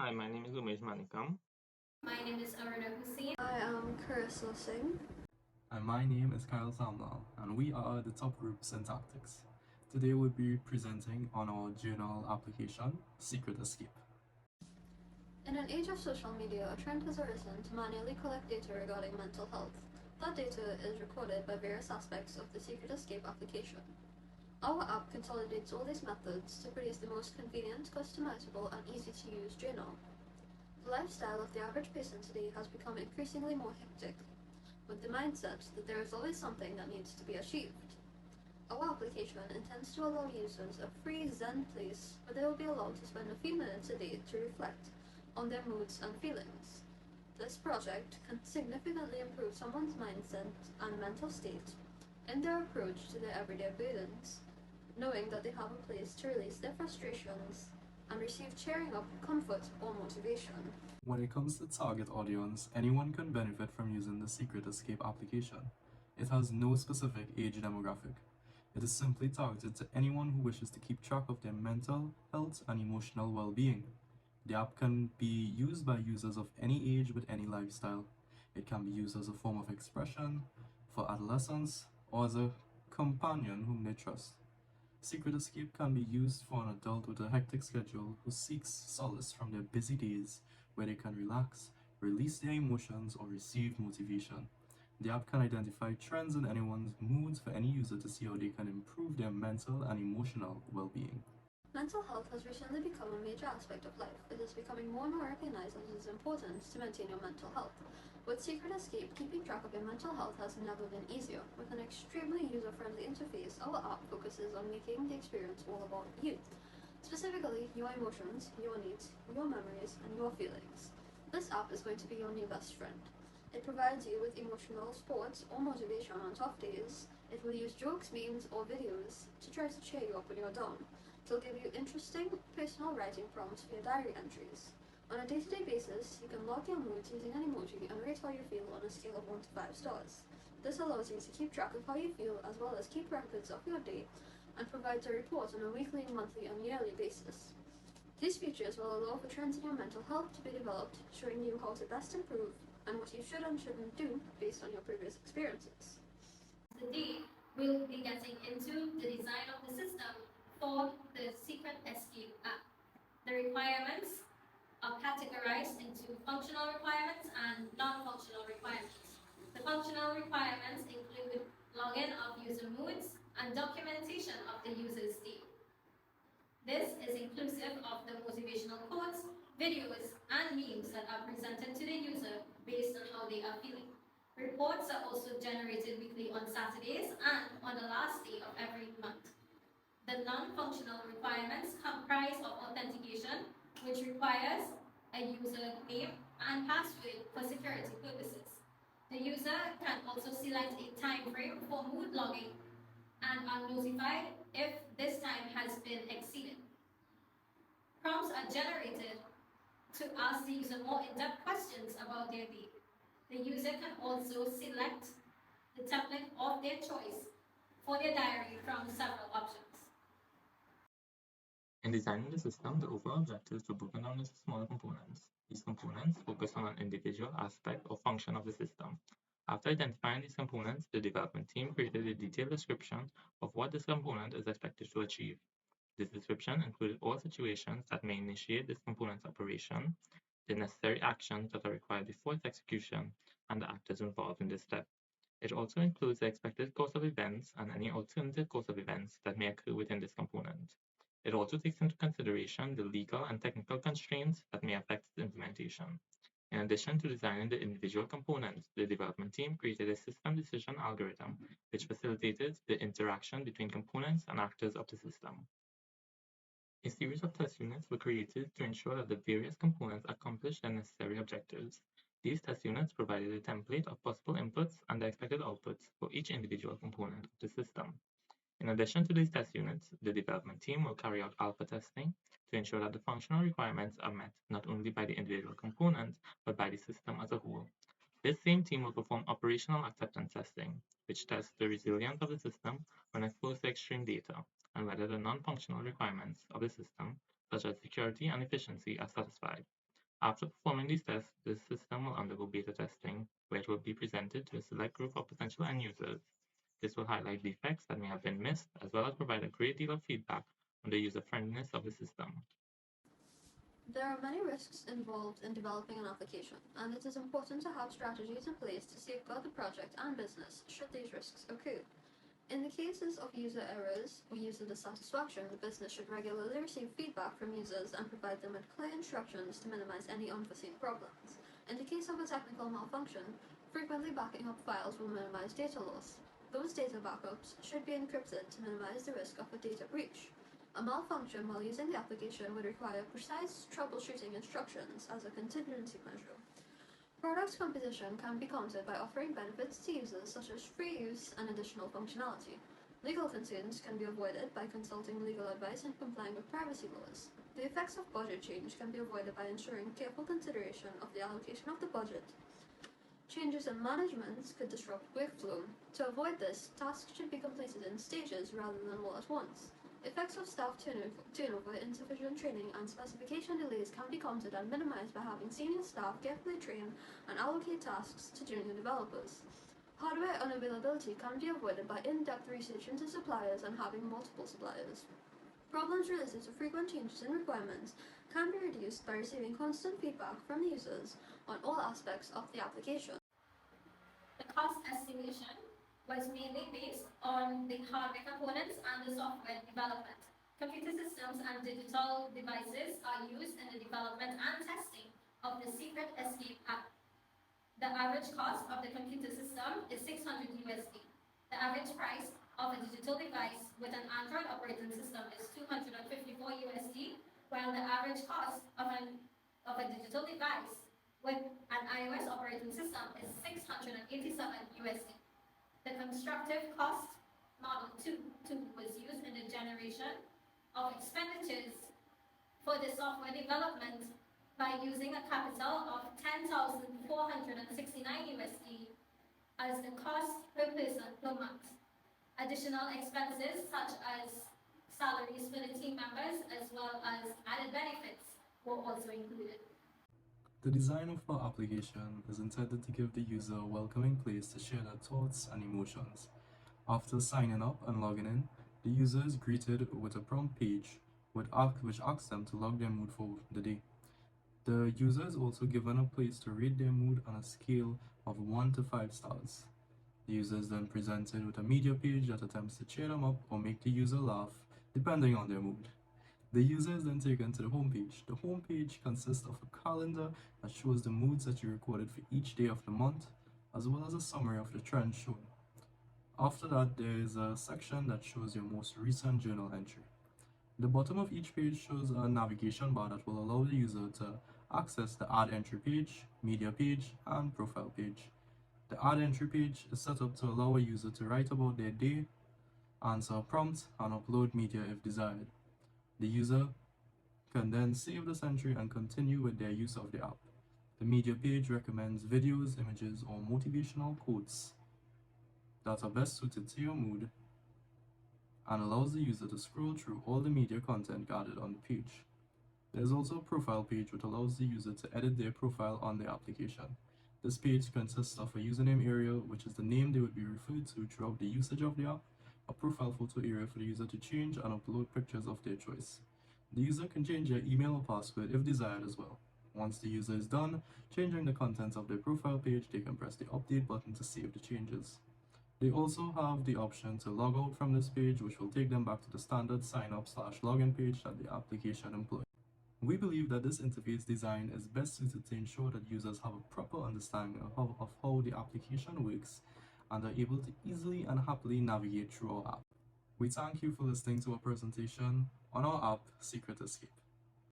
Hi, my name is Umesh Manikam. My name is Aruna Hussein. I am Carissa Singh. And my name is Kyle Samlal, and we are the top group Syntactics. Today we'll be presenting on our journal application, Secret Escape. In an age of social media, a trend has arisen to manually collect data regarding mental health. That data is recorded by various aspects of the Secret Escape application. Our app consolidates all these methods to produce the most convenient, customizable, and easy-to-use journal. The lifestyle of the average person today has become increasingly more hectic, with the mindset that there is always something that needs to be achieved. Our application intends to allow users a free Zen place where they will be allowed to spend a few minutes a day to reflect on their moods and feelings. This project can significantly improve someone's mindset and mental state in their approach to their everyday burdens, knowing that they have a place to release their frustrations and receive cheering up, comfort, or motivation. When it comes to target audience, anyone can benefit from using the Secret Escape application. It has no specific age demographic. It is simply targeted to anyone who wishes to keep track of their mental health and emotional well-being. The app can be used by users of any age with any lifestyle. It can be used as a form of expression, for adolescents, or as a companion whom they trust. Secret Escape can be used for an adult with a hectic schedule who seeks solace from their busy days where they can relax, release their emotions, or receive motivation. The app can identify trends in anyone's moods for any user to see how they can improve their mental and emotional well-being. Mental health has recently become a major aspect of life. It is becoming more and more recognized as its importance to maintain your mental health. With Secret Escape, keeping track of your mental health has never been easier. With an extremely user-friendly interface, our app focuses on making the experience all about you. Specifically, your emotions, your needs, your memories, and your feelings. This app is going to be your new best friend. It provides you with emotional support or motivation on tough days. It will use jokes, memes, or videos to try to cheer you up when you're down. It will give you interesting personal writing prompts for your diary entries. On a day-to-day basis, you can log your moods using an emoji and rate how you feel on a scale of 1 to 5 stars. This allows you to keep track of how you feel as well as keep records of your day and provides a report on a weekly, monthly, and yearly basis. These features will allow for trends in your mental health to be developed, showing you how to best improve and what you should and shouldn't do based on your previous experiences. Today, we'll be getting into the design of the system for the Secret Escape app. The requirements are categorized into functional requirements and non-functional requirements. The functional requirements include login of user moods and documentation of the user's state. This is inclusive of the motivational quotes, videos, and memes that are presented to the user based on how they are feeling. Reports are also generated weekly on Saturdays and on the last day of every month. The non-functional requirements comprise of authentication, which requires a user name and password for security purposes. The user can also select a time frame for mood logging and are notified if this time has been exceeded. Prompts are generated to ask the user more in-depth questions about their day. The user can also select the template of their choice for their diary from several options. In designing the system, the overall objectives were broken down into smaller components. These components focus on an individual aspect or function of the system. After identifying these components, the development team created a detailed description of what this component is expected to achieve. This description included all situations that may initiate this component's operation, the necessary actions that are required before its execution, and the actors involved in this step. It also includes the expected course of events and any alternative course of events that may occur within this component. It also takes into consideration the legal and technical constraints that may affect its implementation. In addition to designing the individual components, the development team created a system decision algorithm which facilitated the interaction between components and actors of the system. A series of test units were created to ensure that the various components accomplished their necessary objectives. These test units provided a template of possible inputs and the expected outputs for each individual component of the system. In addition to these test units, the development team will carry out alpha testing to ensure that the functional requirements are met not only by the individual component, but by the system as a whole. This same team will perform operational acceptance testing, which tests the resilience of the system when exposed to extreme data, and whether the non-functional requirements of the system, such as security and efficiency, are satisfied. After performing these tests, the system will undergo beta testing, where it will be presented to a select group of potential end users. This will highlight defects that may have been missed, as well as provide a great deal of feedback on the user-friendliness of the system. There are many risks involved in developing an application, and it is important to have strategies in place to safeguard the project and business should these risks occur. In the cases of user errors or user dissatisfaction, the business should regularly receive feedback from users and provide them with clear instructions to minimize any unforeseen problems. In the case of a technical malfunction, frequently backing up files will minimize data loss. Those data backups should be encrypted to minimize the risk of a data breach. A malfunction while using the application would require precise troubleshooting instructions as a contingency measure. Product composition can be countered by offering benefits to users such as free use and additional functionality. Legal concerns can be avoided by consulting legal advice and complying with privacy laws. The effects of budget change can be avoided by ensuring careful consideration of the allocation of the budget. Changes in management could disrupt workflow. To avoid this, tasks should be completed in stages rather than all at once. Effects of staff turnover, insufficient training, and specification delays can be countered and minimized by having senior staff carefully train and allocate tasks to junior developers. Hardware unavailability can be avoided by in-depth research into suppliers and having multiple suppliers. Problems related to frequent changes in requirements can be reduced by receiving constant feedback from users on all aspects of the application. The cost estimation was mainly based on the hardware components and the software development. Computer systems and digital devices are used in the development and testing of the Secret Escape app. The average cost of the computer system is 600 USD. The average price of a digital device with an Android operating system is 254 USD, while the average cost of a digital device with an iOS operating system is 687 USD. The constructive cost model 2 was used in the generation of expenditures for the software development by using a capital of 10,469 USD as the cost per person per month. Additional expenses such as salaries for the team members as well as added benefits were also included. The design of our application is intended to give the user a welcoming place to share their thoughts and emotions. After signing up and logging in, the user is greeted with a prompt page which asks them to log their mood for the day. The user is also given a place to rate their mood on a scale of 1 to 5 stars. The user is then presented with a media page that attempts to cheer them up or make the user laugh, depending on their mood. The user is then taken to the homepage. The homepage consists of a calendar that shows the moods that you recorded for each day of the month, as well as a summary of the trends shown. After that, there is a section that shows your most recent journal entry. The bottom of each page shows a navigation bar that will allow the user to access the Add Entry page, Media page, and Profile page. The Add Entry page is set up to allow a user to write about their day, answer a prompt, and upload media if desired. The user can then save this entry and continue with their use of the app. The media page recommends videos, images, or motivational quotes that are best suited to your mood and allows the user to scroll through all the media content gathered on the page. There's also a profile page which allows the user to edit their profile on the application. This page consists of a username area, which is the name they would be referred to throughout the usage of the app, a profile photo area for the user to change and upload pictures of their choice. The user can change their email or password if desired as well. Once the user is done changing the contents of their profile page, they can press the update button to save the changes. They also have the option to log out from this page, which will take them back to the standard sign up/login page that the application employs. We believe that this interface design is best suited to ensure that users have a proper understanding of how the application works and are able to easily and happily navigate through our app. We thank you for listening to our presentation on our app, Secret Escape.